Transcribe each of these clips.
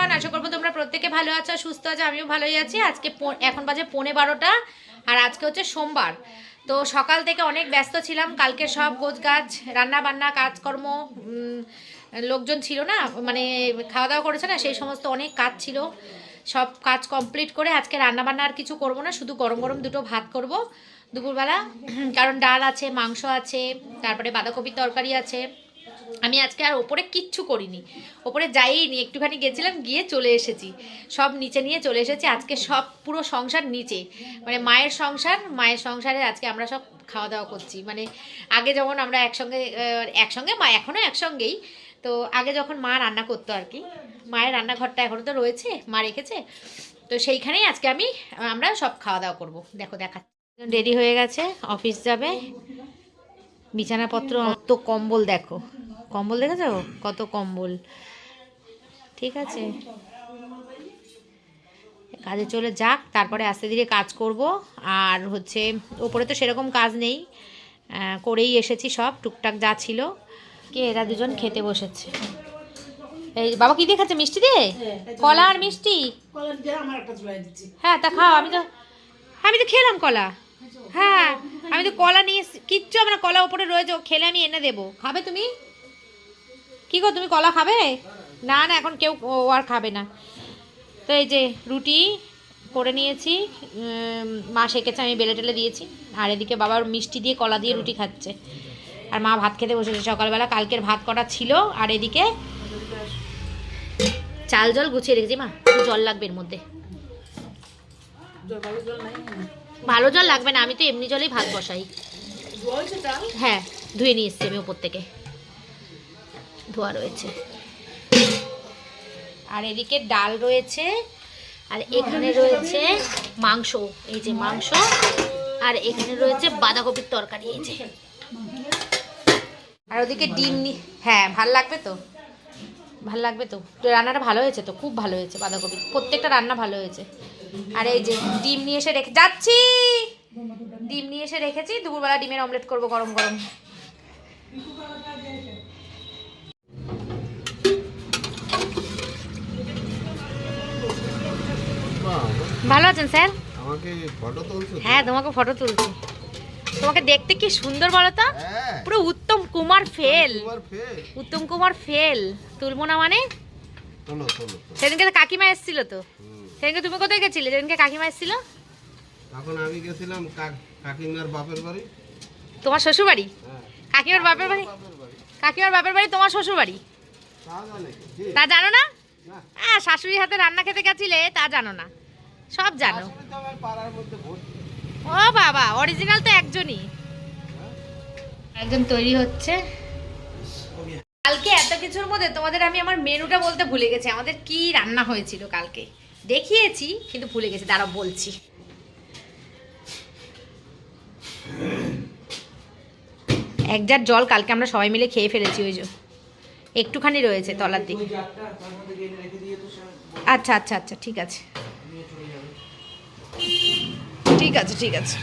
Everyone, আশা করবো তোমরা প্রত্যেকে ভালো আছো, সুস্থ আছো। আমিও ভালোই আছি। আজকে এখন বাজে 11:15 আর আজকে হচ্ছে সোমবার। তো সকাল থেকে অনেক ব্যস্ত ছিলাম। কালকে সব গোছগাছ, রান্না বান্না, কাজকর্ম, লোকজন ছিল না, মানে খাওয়া দাওয়া করেছে না, সেই সমস্ত অনেক কাজ ছিল। সব কাজ কমপ্লিট করে আজকে রান্না বান্না আর কিছু করব না, শুধু গরম গরম দুটো ভাত করব দুপুরবেলা। কারণ ডাল আছে, মাংস আছে, তারপরে বাঁধাকপির তরকারি আছে। আমি আজকে আর ওপরে কিচ্ছু করিনি, ওপরে যাইনি, একটুখানি গেছিলাম, গিয়ে চলে এসেছি। সব নিচে নিয়ে চলে এসেছি। আজকে সব পুরো সংসার নিচে, মানে মায়ের সংসারে আজকে আমরা সব খাওয়া দাওয়া করছি। মানে আগে যেমন আমরা একসঙ্গে মা এখনও একসঙ্গেই, তো আগে যখন মা রান্না করতো আর কি, মায়ের রান্নাঘরটা এখনও তো রয়েছে, মা রেখেছে, তো সেইখানেই আজকে আমরা সব খাওয়া দাওয়া করবো। দেখাচ্ছি। রেডি হয়ে গেছে, অফিস যাবে। বিছানাপত্র, অত কম্বল, দেখো কম্বল দেখেছো কত কম্বল। ঠিক আছে, কাজে চলে যাক, তারপরে আস্তে ধীরে কাজ করব। আর হচ্ছে ওপরে তো সেরকম কাজ নেই, করেই এসেছি সব টুকটাক যা ছিল। কে এরা দুজন খেতে বসেছে। এই বাবা কি দিয়ে খাচ্ছে? মিষ্টি দিয়ে, কলা আর মিষ্টি। হ্যাঁ তা খাও। আমি তো খেলাম কলা। হ্যাঁ আমি তো কলা নিয়ে, কিচ্ছু আমরা কলা ওপরে রয়েছে, খেলে আমি এনে দেবো। খাবে তুমি? কি গো, তুমি কলা খাবে? না না, এখন কেউ আর খাবে না। তো এই যে রুটি করে নিয়েছি, মা সেকেছে, আমি বেলে টেলে দিয়েছি। আর এদিকে বাবার মিষ্টি দিয়ে কলা দিয়ে রুটি খাচ্ছে। আর মা ভাত খেতে বসেছে সকালবেলা, কালকের ভাত করা ছিল। আর এদিকে চাল জল গুছিয়ে রেখেছি। মা জল লাগবে এর মধ্যে? ভালো জল লাগবে না, আমি তো এমনি জলেই ভাত বসাই। হ্যাঁ ধুয়ে নিয়ে এসছি আমি ওপর থেকে, ধোয়া রয়েছে। আর এদিকে ডাল রয়েছে, আর এখানে রয়েছে মাংস, এই যে মাংস। আর এখানে রয়েছে বাঁধাকপির তরকারি, এই যে। আর ওদিকে ডিম, হ্যাঁ ভাল লাগবে তো, ভাল লাগবে তো। রান্নাটা ভালো হয়েছে তো, খুব ভালো হয়েছে। বাঁধাকপি প্রত্যেকটা রান্না ভালো হয়েছে। আর এই যে ডিম নিয়ে এসে ডিম নিয়ে এসে রেখেছি। দুপুরবেলা ডিমের অমলেট করবো গরম গরম। ভালো আছেন স্যার? হ্যাঁ তোমাকে ফটো তুলছি। তোমাকে দেখতে কি সুন্দর বলো তো, পুরো উত্তম কুমার ফেল। উত্তম কুমার ফেল তুলবো না মানে? সেদিনকে তো কাকিমা এসেছিল তো। সেদিনকে তুমি কোথায় গেছিলে? যেদিনকে কাকিমা এসেছিল, তখন আমি গেছিলাম কাকিমার বাপের বাড়ি। তোমার শ্বশুর বাড়ি? কাকিমার বাপের বাড়ি? কাকিমার বাপের বাড়ি তোমার শ্বশুর বাড়ি? তা জানো না? হ্যাঁ, শাশুড়ির হাতে রান্না খেতে গেছিলে, তা জানো না? সব জানো। ও বাবা, অরিজিনাল তো একজনই, একজন তৈরি হচ্ছে। কালকে এত কিছুর মধ্যে তোমাদের আমি আমার মেনুটা বলতে ভুলে গেছি। আমাদের কি রান্না হয়েছিল কালকে দেখিয়েছি, কিন্তু ভুলে গেছি। দাঁড়াও বলছি। এক জার জল কালকে আমরা সবাই মিলে খেয়ে ফেলেছি, ওই যে একটুখানি রয়েছে তলার দিকে। আচ্ছা আচ্ছা আচ্ছা, ঠিক আছে ঠিক আছে ঠিক আছে।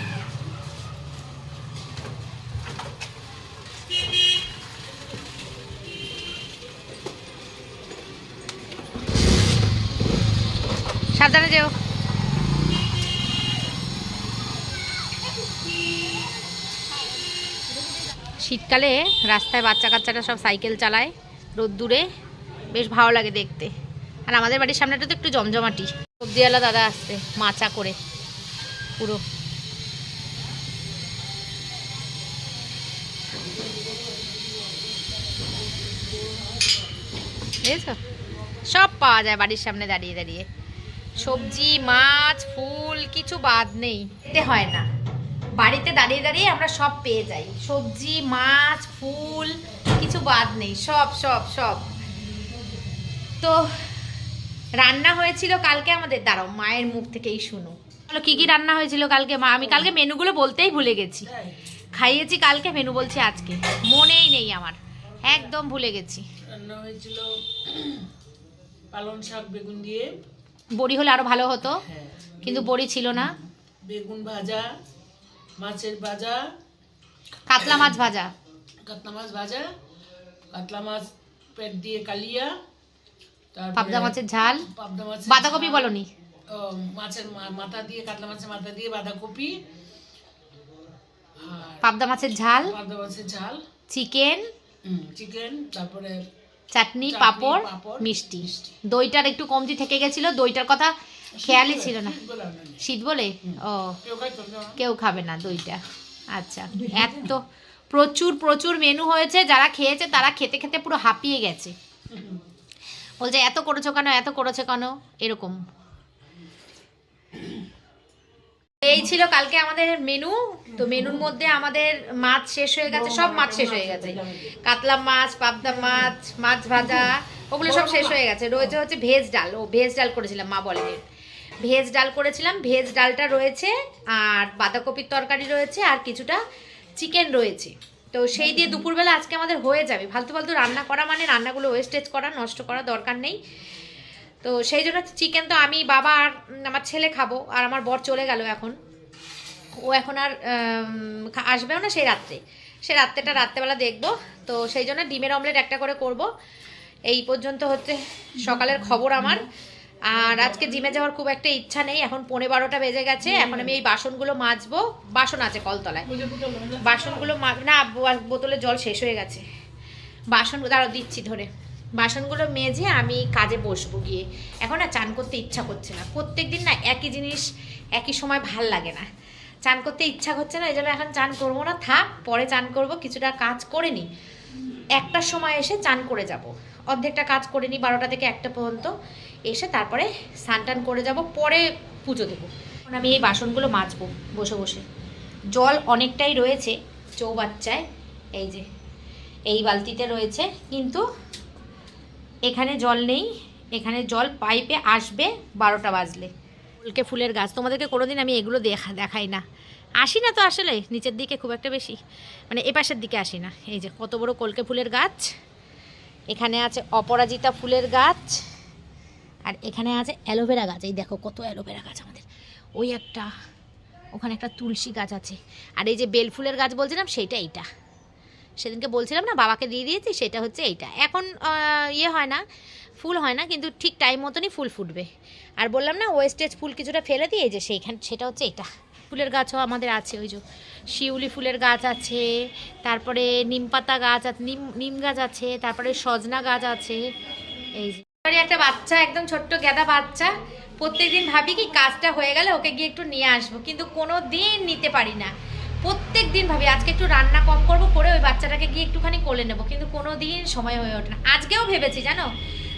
সাবধানে যেও। শীতকালে রাস্তায় বাচ্চা কাচ্চারা সব সাইকেল চালায় রোদ্দুরে, বেশ ভালো লাগে দেখতে। আর আমাদের বাড়ির সামনেটা তো একটু জমজমাটি। সবজিওয়ালা দাদা আসছে মাচা করে পুরো। বুঝেছো, সব পাওয়া যায় বাড়ির সামনে দাঁড়িয়ে দাঁড়িয়ে। সবজি, মাছ, ফুল কিছু বাদ নেই, খেতে হয় না। বাড়িতে দাঁড়িয়ে দাঁড়িয়ে আমরা সব পেয়ে যাই। সবজি, মাছ, ফুল কিছু বাদ নেই, সব সব সব। তো রান্না হয়েছিল কালকে আমাদের, দাঁড়াও মায়ের মুখ থেকেই শুনো। বলো কি কি রান্না হয়েছিল কালকে? মা, আমি কালকে মেনুগুলো বলতেই ভুলে গেছি। খাইয়েছি কালকে, মেনু বলছি আজকে, মনেই নেই আমার, একদম ভুলে গেছি। রান্না হয়েছিল পালং শাক বেগুন দিয়ে, বড়ি হলে আরো ভালো হতো, কিন্তু বড়ি ছিল না। বেগুন ভাজা, মাছের ভাজা, কাতলা মাছ ভাজা, কাতলা মাছ ভাজা, কাতলা মাছ পেট দিয়ে কালিয়া, তারপরে পাবদা মাছের ঝাল, পাবদা মাছের বাঁধাকপি ঝাল, বলনি? মাছের মাথা দিয়ে, কাতলা মাছের মাথা দিয়ে বাঁধাকপি, আর পাবদা মাছের ঝাল, পাবদা মাছের ঝাল, চিকেন, চিকেন, তারপরে চাটনি, চাটনি, পাঁপড়, পাঁপড়, মিষ্টি। মিষ্টি। দইটার একটু কমতি থেকে গেছিল, দইটার কথা খেয়ালই ছিল না। শীতবেলা রান্না নেই। শীত বলে ও কেউ খাইতো না। কেউ খাবে না দইটা। আচ্ছা, এত প্রচুর প্রচুর মেনু হয়েছে, যারা খেয়েছে তারা খেতে খেতে পুরো হাঁপিয়ে গেছে, বলছে এত করেছো কেন, এত করেছো কেন, এরকম। এই ছিল কালকে আমাদের মেনু। তো মেনুর মধ্যে আমাদের মাছ শেষ হয়ে গেছে, সব মাছ শেষ হয়ে গেছে, কাতলা মাছ, পাবদা মাছ, মাছ ভাজা, ওগুলো সব শেষ হয়ে গেছে। রয়েছে হচ্ছে ভেজ ডাল, ভেজ ডাল করেছিলাম, মা বলে ভেজ ডাল করেছিলাম, ভেজ ডালটা রয়েছে, আর বাঁধাকপির তরকারি রয়েছে, আর কিছুটা চিকেন রয়েছে। তো সেই দিয়ে দুপুরবেলা আজকে আমাদের হয়ে যাবে। ফালতু ফালতু রান্না করা মানে রান্নাগুলো ওয়েস্টেজ করা, নষ্ট করা দরকার নেই। তো সেই জন্য চিকেন তো আমি, বাবা আর আমার ছেলে খাবো, আর আমার বর চলে গেল এখন, ও এখন আর আসবেও না, সেই রাত্রেটা রাত্রেবেলা দেখবো। তো সেই জন্য ডিমের অমলেট একটা করে করব। এই পর্যন্ত হচ্ছে সকালের খবর আমার। আর আজকে জিমে যাওয়ার খুব একটা ইচ্ছা নেই, এখন 11:15 বেজে গেছে। এখন আমি এই বাসনগুলো মাজবো, বাসন আছে কলতলায়, বাসনগুলো না, বোতলে জল শেষ হয়ে গেছে, বাসন দাঁড়াও দিচ্ছি ধরে, বাসনগুলো মেজে আমি কাজে বসবো গিয়ে। এখন না চান করতে ইচ্ছা করছে না, প্রত্যেকদিন না একই জিনিস একই সময় ভাল লাগে না, চান করতে ইচ্ছা করছে না, এই জন্য এখন চান করবো না, থাক পরে চান করব, কিছুটা কাজ করে নিই, 1টার সময় এসে চান করে যাব, অর্ধেকটা কাজ করে নিই 12টা থেকে 1টা পর্যন্ত, এসে তারপরে স্নান টান করে যাব, পরে পুজো দেবো। এখন আমি এই বাসনগুলো মাজবো বসে বসে। জল অনেকটাই রয়েছে চৌবাচ্চায়, এই যে এই বালতিতে রয়েছে, কিন্তু এখানে জল নেই, এখানে জল পাইপে আসবে 12টা বাজলে। কলকে ফুলের গাছ, তোমাদেরকে কোনোদিন আমি এগুলো দেখাই না, আসি না তো আসলে নিচের দিকে খুব একটা বেশি, মানে এ পাশের দিকে আসি না। এই যে কত বড় কলকে ফুলের গাছ, এখানে আছে অপরাজিতা ফুলের গাছ, আর এখানে আছে অ্যালোভেরা গাছ। এই দেখো কত অ্যালোভেরা গাছ আমাদের, ওই একটা, ওখানে একটা তুলসী গাছ আছে, আর এই যে বেল ফুলের গাছ বলছিলাম সেইটা এইটা, সেদিনকে বলছিলাম না বাবাকে দিয়ে দিয়েছি, সেটা হচ্ছে এইটা। এখন ইয়ে হয় না, ফুল হয় না, কিন্তু ঠিক টাইম মতনই ফুল ফুটবে। আর বললাম না ওয়েস্টেজ ফুল কিছুটা ফেলে দিয়ে, যে সেটা হচ্ছে এটা। ফুলের গাছও আমাদের আছে, ওই যে শিউলি ফুলের গাছ আছে, তারপরে নিম পাতা গাছ আছে, নিম গাছ আছে, তারপরে সজনা গাছ আছে। এই যে একটা বাচ্চা, একদম ছোট্ট গেদা বাচ্চা, প্রত্যেকদিন ভাবি কি কাজটা হয়ে গেলে ওকে গিয়ে একটু নিয়ে আসবো, কিন্তু কোনো দিন নিতে পারি না। প্রত্যেক দিন ভাবি আজকে একটু রান্না কম করবো, করে ওই বাচ্চাটাকে গিয়ে একটুখানি কোলে নেবো, কিন্তু কোনো দিন সময় হয়ে ওঠে না। আজকেও ভেবেছি জানো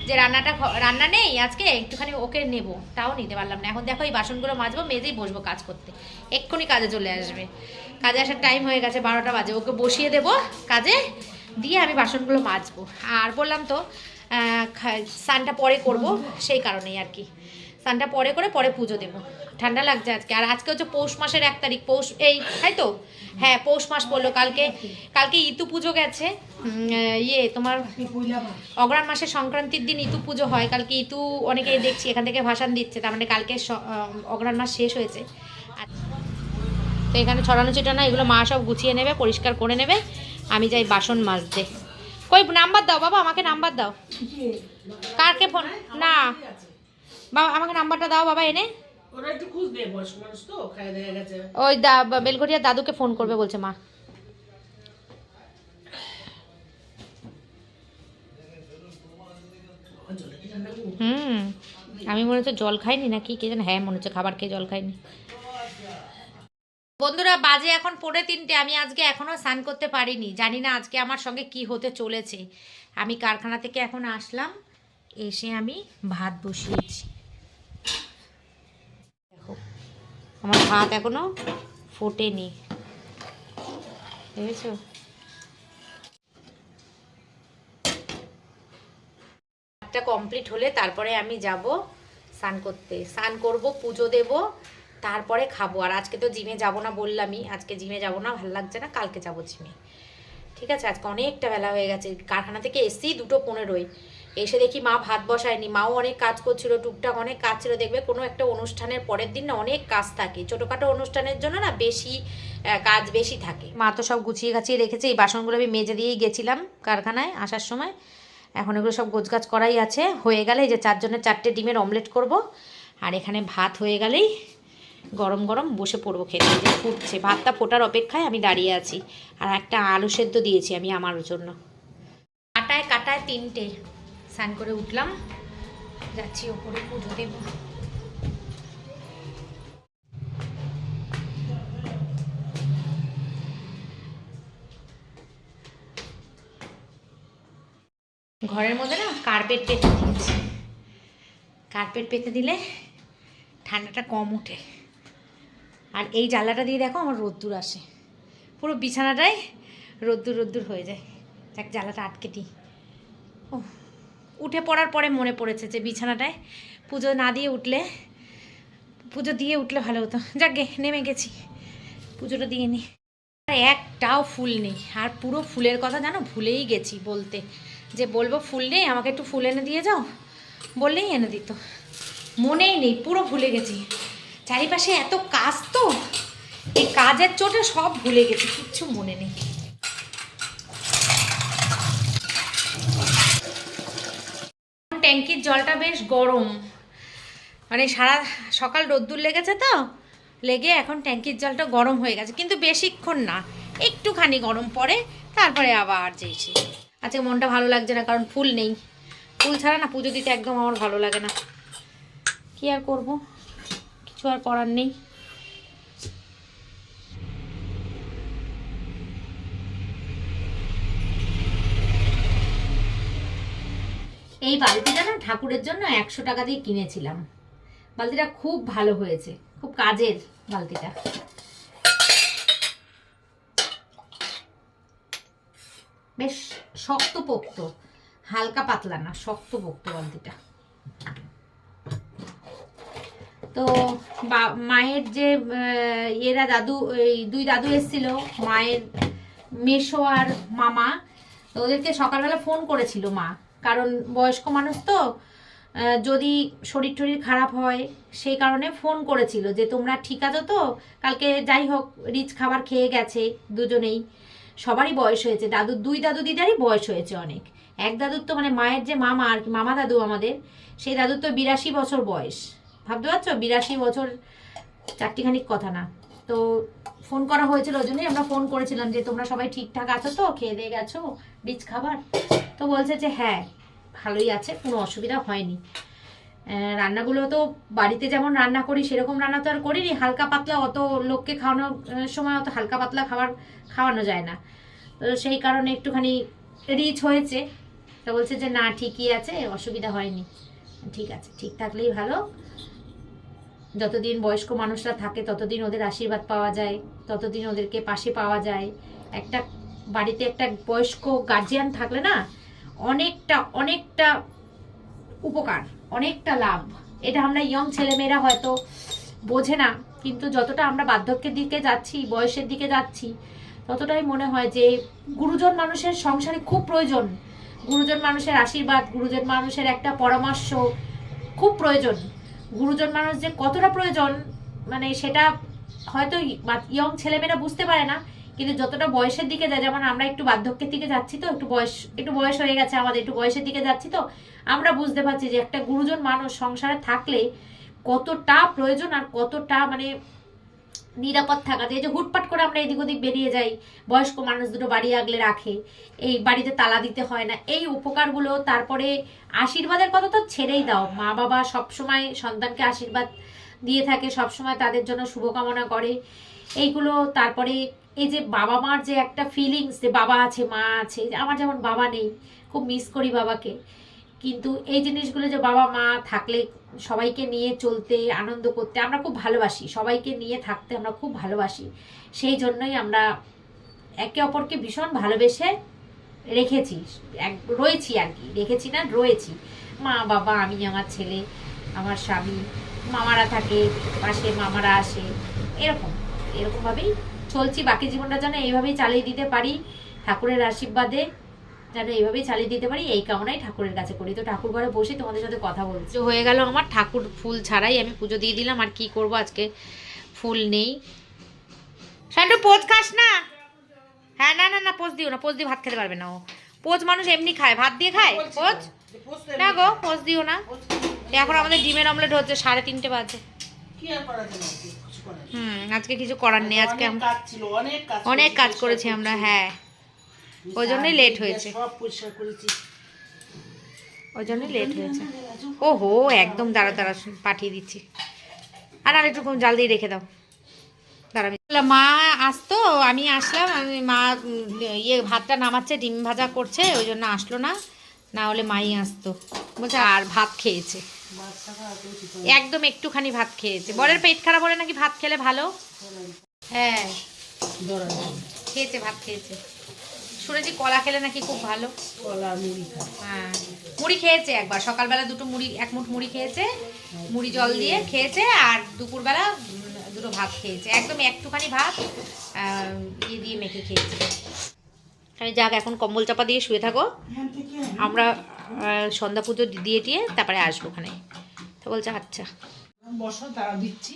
যে রান্না নেই আজকে, একটুখানি ওকে নেব, তাও নিতে পারলাম না। এখন দেখো এই বাসনগুলো মাজবো, মেজেই বসবো কাজ করতে, এক্ষুনি কাজে চলে আসবে, কাজে আসার টাইম হয়ে গেছে 12টা বাজে, ওকে বসিয়ে দেবো কাজে, দিয়ে আমি বাসনগুলো মাজবো। আর বললাম তো স্নানটা পরে করব, সেই কারণেই আর কি, স্নানটা পরে করে পরে পুজো দেবো। ঠান্ডা লাগছে আজকে, আর আজকে হচ্ছে পৌষ মাসের 1 তারিখ, পৌষ, এই তাই তো, হ্যাঁ পৌষ মাস পড়লো। কালকে ইতু পুজো গেছে, তোমার অগ্রহায়ণ মাসের সংক্রান্তির দিন ইতু পুজো হয়। কালকে ইতু অনেকেই দেখছি এখান থেকে ভাসান দিচ্ছে, তার মানে কালকে অগ্রহায়ণ মাস শেষ হয়েছে। তো এখানে ছড়ানো ছিটানো এগুলো মা সব গুছিয়ে নেবে, পরিষ্কার করে নেবে, আমি যাই বাসন মাজতে। কই নাম্বার দাও বাবা, আমাকে নাম্বার দাও, কারকে ফোন না বাবা, আমাকে নাম্বারটা দাও বাবা এনে, ওরা একটু খুঁজবে, বয়স্ক মানুষ তো, খায় দেখা গেছে। ওই বেলঘটিয়া দাদুকে ফোন করবে বলছে মা। আমি মনে হচ্ছে জল খাইনি নাকি কে জানে, হ্যাঁ মনে হচ্ছে খাবার খেয়ে জল খাইনি। বন্ধুরা বাজে এখন 3:45, আমি আজকে এখনো স্নান করতে পারিনি, জানি না আজকে আমার সঙ্গে কি হতে চলেছে। আমি কারখানা থেকে এখন আসলাম, এসে আমি ভাত বসিয়েছি, দেখো আমার ভাত এখনো ফোটেনি, দেখেছো? ভাতটা কমপ্লিট হলে তারপরে আমি যাব স্নান করতে, স্নান করব, পুজো দেব, তারপরে খাবো। আর আজকে তো জিমে যাব না বললামই, আজকে জিমে যাব না, ভালো লাগছে না, কালকে যাব জিমে, ঠিক আছে? আজকে অনেকটা বেলা হয়ে গেছে, কারখানা থেকে এসেই 2:15, এসে দেখি মা ভাত বসায়নি, মাও অনেক কাজ করছিল, টুকটাক অনেক কাজ ছিল। দেখবে কোনো একটা অনুষ্ঠানের পরের দিন না অনেক কাজ থাকে, ছোটোখাটো অনুষ্ঠানের জন্য না বেশি কাজ বেশি থাকে। মা তো সব গুছিয়ে গাছিয়ে রেখেছে, এই বাসনগুলো আমি মেজে দিয়েই গেছিলাম কারখানায় আসার সময়, এখন এগুলো সব গোছগাছ করাই আছে। হয়ে গেলে এই যে 4 জনের 4টে ডিমের অমলেট করব। আর এখানে ভাত হয়ে গেলেই গরম গরম বসে পড়বো খেতে। যে ফুটছে, ভাতটা ফোটার অপেক্ষায় আমি দাঁড়িয়ে আছি। আর একটা আলু সেদ্ধ দিয়েছি আমি আমার জন্য। কাটায় কাটায় 3টে। স্নান করে উঠলাম, যাচ্ছি ওপরে পুজো দেব। ঘরের মধ্যে না কার্পেট পেতে দিয়েছি। কার্পেট পেতে দিলে ঠান্ডাটা কম ওঠে। আর এই জানলাটা দিয়ে দেখো আমার রোদ্দুর আসে, পুরো বিছানাটায় রোদ্দুর রোদ্দুর হয়ে যায়। যাক জানলাটা আটকে দিই। ও, উঠে পড়ার পরে মনে পড়েছে যে বিছানাটায় পুজো না দিয়ে উঠলে, পুজো দিয়ে উঠলে ভালো হতো। যাক গে, নেমে গেছি, পুজোটা দিয়ে নিই। আর একটাও ফুল নেই। আর পুরো ফুলের কথা জানো ভুলেই গেছি বলতে, যে বলবো ফুল নেই, আমাকে একটু ফুল এনে দিয়ে যাও, বললেই এনে দিত। মনেই নেই, পুরো ভুলে গেছি। চারিপাশে এত কাজ, তো এই কাজের চোটে সব ভুলে গেছি, কিচ্ছু মনে নেই। ট্যাঙ্কির জলটা বেশ গরম, মানে সারা সকাল রোদ্দুর লেগেছে তো, লেগে এখন ট্যাঙ্কির জলটা গরম হয়ে গেছে, কিন্তু বেশিক্ষণ না, একটুখানি গরম পড়ে, তারপরে আবার যেইছে। আজকে মনটা ভালো লাগছে না, কারণ ফুল নেই। ফুল ছাড়া না পুজো দিতে একদম আমার ভালো লাগে না। কি আর করব, কিছু আর করার নেই। এই বালতিটা না ঠাকুরের জন্য 100 টাকা দিয়ে কিনেছিলাম। বালতিটা খুব ভালো হয়েছে, খুব কাজের বালতিটা। বেশ শক্তপোক্ত, হালকা পাতলা না, শক্তপোক্ত বালতিটা। তো মায়ের যে এরা দাদু, এই 2 দাদু এসেছিল, মায়ের মেসো আর মামা, তো ওদেরকে সকালবেলা ফোন করেছিল মা, কারণ বয়স্ক মানুষ তো, যদি শরীর টরীর খারাপ হয় সেই কারণে ফোন করেছিল যে তোমরা ঠিক আছো তো। কালকে যাই হোক রিচ খাবার খেয়ে গেছে দুজনেই, সবারই বয়স হয়েছে। 2 দাদু দিদারই বয়স হয়েছে অনেক। এক দাদুর তো মানে মায়ের যে মামা আর কি, মামা দাদু আমাদের, সেই দাদুর তো 82 বছর বয়স। ভাবতে পারছো, 82 বছর চারটিখানিক কথা না। তো ফোন করা হয়েছিল, ওই জন্যই আমরা ফোন করেছিলাম যে তোমরা সবাই ঠিকঠাক আছো তো, খেয়ে দিয়ে গেছো রিচ খাবার। তো বলছে যে হ্যাঁ ভালোই আছে, কোনো অসুবিধা হয়নি। রান্নাগুলো তো বাড়িতে যেমন রান্না করি সেরকম রান্না তো আর করিনি, হালকা পাতলা, অত লোককে খাওয়ানোর সময় অত হালকা পাতলা খাওয়ানো যায় না, তো সেই কারণে একটুখানি রিচ হয়েছে। তো বলছে যে না ঠিকই আছে, অসুবিধা হয়নি। ঠিক আছে, ঠিক থাকলেই ভালো। যতদিন বয়স্ক মানুষরা থাকে ততদিন ওদের আশীর্বাদ পাওয়া যায়, ততদিন ওদেরকে পাশে পাওয়া যায়। একটা বাড়িতে একটা বয়স্ক গার্জিয়ান থাকলে না অনেকটা অনেকটা উপকার, অনেকটা লাভ। এটা আমরা ইয়ং ছেলেমেয়েরা হয়তো বোঝে না, কিন্তু যতটা আমরা বার্ধক্যের দিকে যাচ্ছি, বয়সের দিকে যাচ্ছি, ততটাই মনে হয় যে গুরুজন মানুষের সংসারে খুব প্রয়োজন। গুরুজন মানুষের আশীর্বাদ, গুরুজন মানুষের একটা পরামর্শ খুব প্রয়োজন। গুরুজন মানুষ যে কতটা প্রয়োজন, মানে সেটা হয়তো ইয়ং ছেলেমেয়েরা বুঝতে পারে না, কিন্তু যতটা বয়সের দিকে যায়, যেমন আমরা একটু বার্ধক্যের দিকে যাচ্ছি তো, একটু বয়স হয়ে গেছে আমাদের, একটু বয়সের দিকে যাচ্ছি তো, আমরা বুঝতে পারছি যে একটা গুরুজন মানুষ সংসারে থাকলে কতটা প্রয়োজন, আর কতটা মানে নিরাপদ থাকাতে। এই যে হুটপাট করে আমরা এদিক ওদিক বেরিয়ে যাই, বয়স্ক মানুষ দুটো বাড়ি আগলে রাখে, এই বাড়িতে তালা দিতে হয় না, এই উপকারগুলো। তারপরে আশীর্বাদের কথা তো ছেড়েই দাও, মা বাবা সবসময় সন্তানকে আশীর্বাদ দিয়ে থাকে, সবসময় তাদের জন্য শুভকামনা করে, এইগুলো। তারপরে এই যে বাবা মার যে একটা ফিলিংস, যে বাবা আছে মা আছে, আমার যেমন বাবা নেই, খুব মিস করি বাবাকে, কিন্তু এই জিনিসগুলো যে বাবা মা থাকলে সবাইকে নিয়ে চলতে, আনন্দ করতে আমরা খুব ভালোবাসি, সবাইকে নিয়ে থাকতে আমরা খুব ভালোবাসি। সেই জন্যই আমরা একে অপরকে ভীষণ ভালোবেসে রেখেছি, রয়েছি আর কি, রেখেছি না রয়েছি। মা বাবা, আমি, আমার ছেলে, আমার স্বামী, মামারা থাকে পাশে, মামারা আসে, এরকমভাবেই চলছি। বাকি জীবনটা যেন এইভাবেই চালিয়ে দিতে পারি, ঠাকুরের আশীর্বাদে যেন এইভাবেই চালিয়ে দিতে পারি, এই কামনাই ঠাকুরের কাছে করি। তো ঠাকুর ঘরে বসে তোমাদের সাথে কথা বলছি। হয়ে গেল আমার, ঠাকুর ফুল ছাড়াই আমি পুজো দিয়ে দিলাম। আর কি করব, আজকে ফুল নেই। শান্টু পোজ খাস না? হ্যাঁ, না না না, পোজ দিও না, পোজ দিয়ে ভাত খেতে পারবে না ও। পোচ মানুষ এমনি খায়, ভাত দিয়ে খায় পোচ? না গো, পোচ দিও না। এখন আমাদের ডিমের অমলেট হচ্ছে, 3:30 বাজে। আজকে কিছু করার নেই, আজকে অনেক কাজ করেছি আমরা। হ্যাঁ, ওই জন্যই লেট হয়েছে, ওই জন্যই লেট হয়েছে। ওহো, একদম দাঁড়া দাঁড়া, পাঠিয়ে দিচ্ছি। আর একটু জাল দিয়ে রেখে দাও। দাঁড়া, মা আসতো, আমি আসলাম, মা ভাতটা নামাচ্ছে, ডিম ভাজা করছে, ওই জন্য আসলো না, না হলে মাই আসতো। বলছে আর ভাত খেয়েছে, একদম একটুখানি ভাত খেয়েছে। বরের পেট খারাপ হলে নাকি ভাত খেলে ভালো। হ্যাঁ, খেয়েছে, ভাত খেয়েছে। শুনেছি কলা খেলে নাকি খুব ভালো। হ্যাঁ, মুড়ি খেয়েছে একবার, সকালবেলা 2 মুড়ি, 1 মুঠ মুড়ি খেয়েছে, মুড়ি জল দিয়ে খেয়েছে, আর দুপুরবেলা 2 ভাত খেয়েছে, একদম একটুখানি ভাত দিয়ে মেখে খেয়েছে। আমি যাক, এখন কম্বল চাপা দিয়ে শুয়ে থাকো, আমরা সন্ধ্যা পুজো দিয়ে তারপরে আসবো ওখানে। তো বলছে আচ্ছা বসো, তারা দিচ্ছি।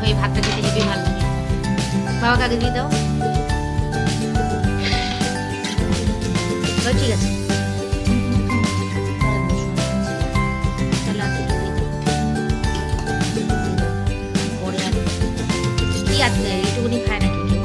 এই ভাতটা খেতে হেবি ভালো লাগে। বাবাকে আগে দিয়ে দাও। ঠিক আছে, পরে আর কি আছে, এইটুকুনি খায় নাকি কেউ?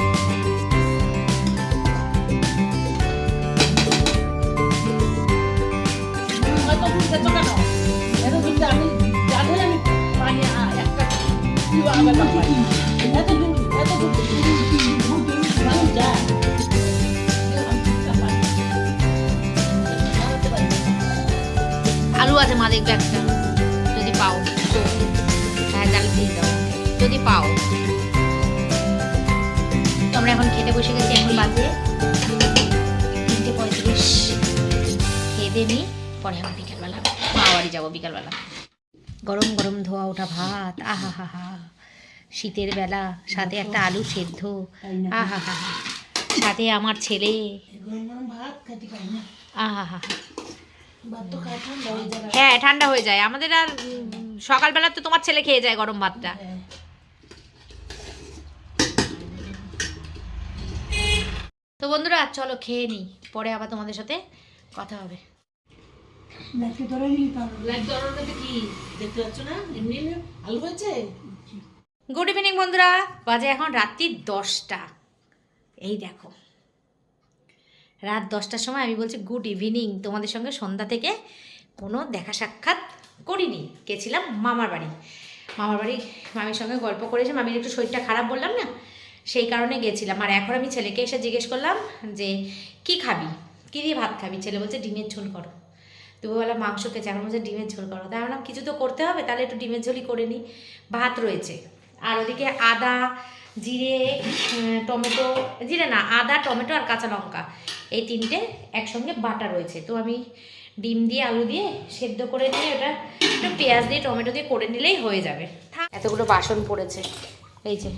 আলু আছে মা, দেখবে একটা যদি পাও। হ্যাঁ, জাল দিয়ে দাও যদি পাও। তো আমরা এখন খেতে বসে গেছি, এখন বাজে 3:35। খেয়ে দিয়ে নিই, পরে আবার বিকালবেলা মা বাড়ি যাবো। বিকালবেলা গরম গরম ধোয়া ওঠা ভাত, আহা হা হা, শীতের বেলা, সাথে একটা আলু সেদ্ধ, আহা হা হা, সাথে আমার ছেলে, আহা হা। হ্যাঁ, ঠান্ডা হয়ে যায় আমাদের। আর সকালবেলা তো তোমার ছেলে খেয়ে যায় গরম ভাতটা। তো বন্ধুরা, চলো খেয়ে নিই, পরে আবার তোমাদের সাথে কথা হবে। গুড ইভিনিং বন্ধুরা, বাজে এখন রাত্রি 10টা। এই দেখো, রাত 10টার সময় আমি বলছি গুড ইভিনিং। তোমাদের সঙ্গে সন্ধ্যা থেকে কোনো দেখা সাক্ষাৎ করিনি, গেছিলাম মামার বাড়ি। মামার বাড়ি মামির সঙ্গে গল্প করেছি, মামির একটু শরীরটা খারাপ বললাম না, সেই কারণে গেছিলাম। আর এখন আমি ছেলেকে এসে জিজ্ঞেস করলাম যে কি খাবি, কী দিয়ে ভাত খাবি? ছেলে বলছে ডিমের ঝোল করো। দুপুরবেলা মাংস খেয়েছে, এখন বলছে ডিমের ঝোল করো। তাই ভাবলাম কিছু তো করতে হবে, তাহলে একটু ডিমের ঝোলই করে নিই। ভাত রয়েছে, আর ওদিকে আদা, জিরে, টমেটো, জিরে না, আদা, টমেটো আর কাঁচা লঙ্কা, এই 3টে একসঙ্গে বাটা রয়েছে। তো আমি ডিম দিয়ে আলু দিয়ে সেদ্ধ করে নিয়ে ওটা একটু পেঁয়াজ দিয়ে টমেটো দিয়ে করে নিলেই হয়ে যাবে। এতগুলো বাসন পড়েছে, এই যে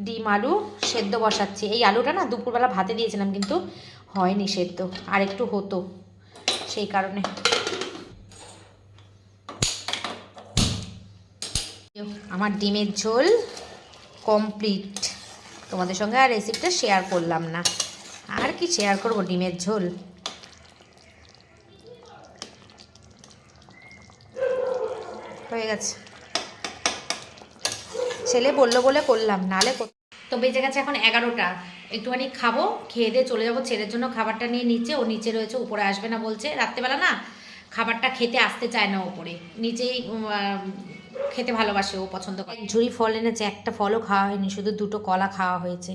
ডিম আলু সেদ্ধ বসাচ্ছি। এই আলুটা না দুপুরবেলা ভাতে দিয়েছিলাম, কিন্তু হয়নি সেদ্ধ, আর একটু হতো, সেই কারণে। আমার ডিমের ঝোল কমপ্লিট। তোমাদের সঙ্গে আর রেসিপিটা শেয়ার করলাম না, আর কি শেয়ার করব, ডিমের ঝোল। হয়ে গেছে, ছেলে বললো বলে করলাম, নাহলে। তো বেজে গেছে এখন 11টা, একটুখানি খাবো, খেয়ে দিয়ে চলে যাবো। ছেলের জন্য খাবারটা নিয়ে নিচে, ও নিচে রয়েছে, উপরে আসবে না বলছে। রাত্রেবেলা না খাবারটা খেতে আসতে চায় না, ওপরে নিচেই খেতে ভালোবাসে, ও পছন্দ করে। ঝুড়ি ফল এনেছে, একটা ফলও খাওয়া হয়নি, শুধু 2টো কলা খাওয়া হয়েছে।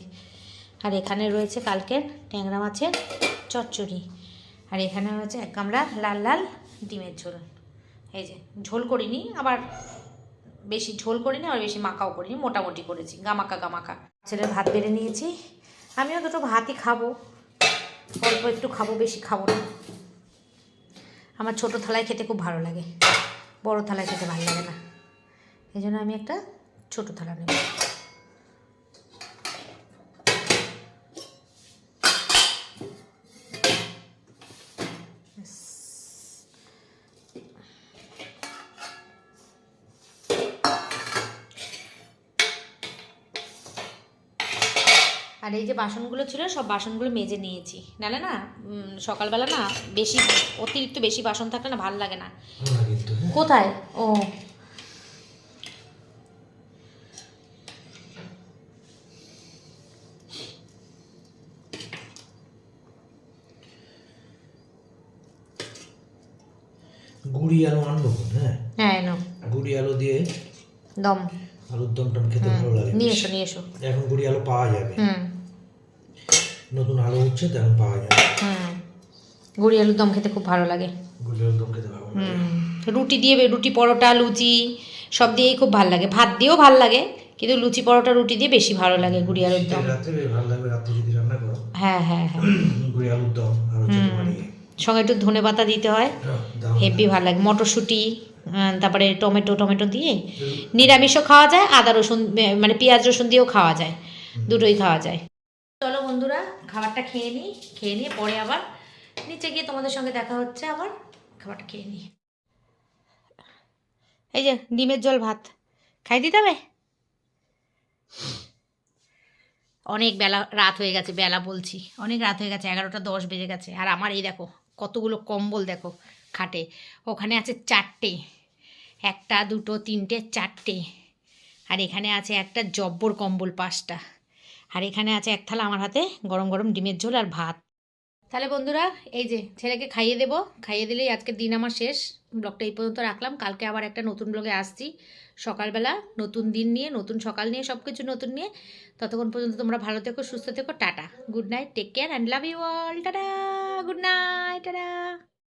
আর এখানে রয়েছে কালকের ট্যাংরা মাছের চচ্চড়ি, আর এখানে রয়েছে 1 গামলা লাল লাল ডিমের ঝোল। এই যে ঝোল করিনি, আবার বেশি ঝোল করিনি, আর বেশি মাখাও করিনি, মোটামুটি করেছি, গামাকা গামাকা। ছেলের ভাত বেড়ে নিয়েছি, আমিও 2টো ভাতই খাবো, অল্প একটু খাবো, বেশি খাবো না। আমার ছোটো থালায় খেতে খুব ভালো লাগে, বড় থালায় খেতে ভালো লাগে না, এই জন্য আমি একটা ছোটো থালা নেব। আর এই যে বাসনগুলো ছিল সব বাসনগুলো মেজে নিয়েছি, নাহলে না সকালবেলা না বেশি অতিরিক্ত বেশি বাসন থাকলে না ভালো লাগে না। কোথায়? ও গুড়ি আলু আনবো। হ্যাঁ হ্যাঁ এনো গুড়ি আলু দিয়ে দম, আলুর দম টম খেতে ভালো লাগে। নিয়ে এসো নিয়ে এসো। এখন গুড়ি আলু পাওয়া যাবে, হুম নতুন আলু হচ্ছে তো এখন পাওয়া যাবে। গুড়ি আলুর দম খেতে খুব ভালো লাগে। গুড়ি আলুর দম খেতে ভালো লাগে। রুটি দিয়ে, রুটি পরোটা লুচি সব দিয়েই খুব ভালো লাগে, ভাত দিয়েও ভালো লাগে, কিন্তু লুচি পরোটা রুটি দিয়ে বেশি ভালো লাগে গুড়ি আলুর দম। রাত্রে বেশ ভালো লাগবে, রাত্রে যদি রান্না করো। হ্যাঁ হ্যাঁ হ্যাঁ গুড়ি আলুর দম আর হচ্ছে তোমার ইয়ে, সঙ্গে একটু ধনে পাতা দিতে হয়, দাও। হেভি ভালো লাগে। মটরশুঁটি তারপরে টমেটো দিয়ে নিরামিষও খাওয়া যায়, আদা রসুন মানে পেঁয়াজ রসুন দিয়েও খাওয়া যায়, দুটোই খাওয়া যায়। চলো বন্ধুরা খাবারটা খেয়ে নিই, খেয়ে নিয়ে পরে আবার নিচে গিয়ে তোমাদের সঙ্গে দেখা হচ্ছে, আবার খাবারটা খেয়ে নিই। এই যে ডিমের ঝোল ভাত খাই দিতে হবে। অনেক বেলা রাত হয়ে গেছে, বেলা বলছি অনেক রাত হয়ে গেছে, 11টা 10 বেজে গেছে। আর আমার এই দেখো কতগুলো কম্বল দেখো খাটে, ওখানে আছে 4টে, 1 2 3 4টে, আর এখানে আছে একটা জব্বর কম্বল 5টা, আর এখানে আছে এক থালা আমার হাতে গরম গরম ডিমের ঝোল আর ভাত। তাহলে বন্ধুরা এই যে ছেলেকে খাইয়ে দেবো, খাইয়ে দিলেই আজকের দিন আমার শেষ। ব্লগটা এই পর্যন্ত রাখলাম, কালকে আবার একটা নতুন ব্লগে আসছি সকালবেলা, নতুন দিন নিয়ে, নতুন সকাল নিয়ে, সব কিছু নতুন নিয়ে। ততক্ষণ পর্যন্ত তোমরা ভালো থেকো, সুস্থ থেকো, tata, good night, take care and love you all, tata, good night, tata.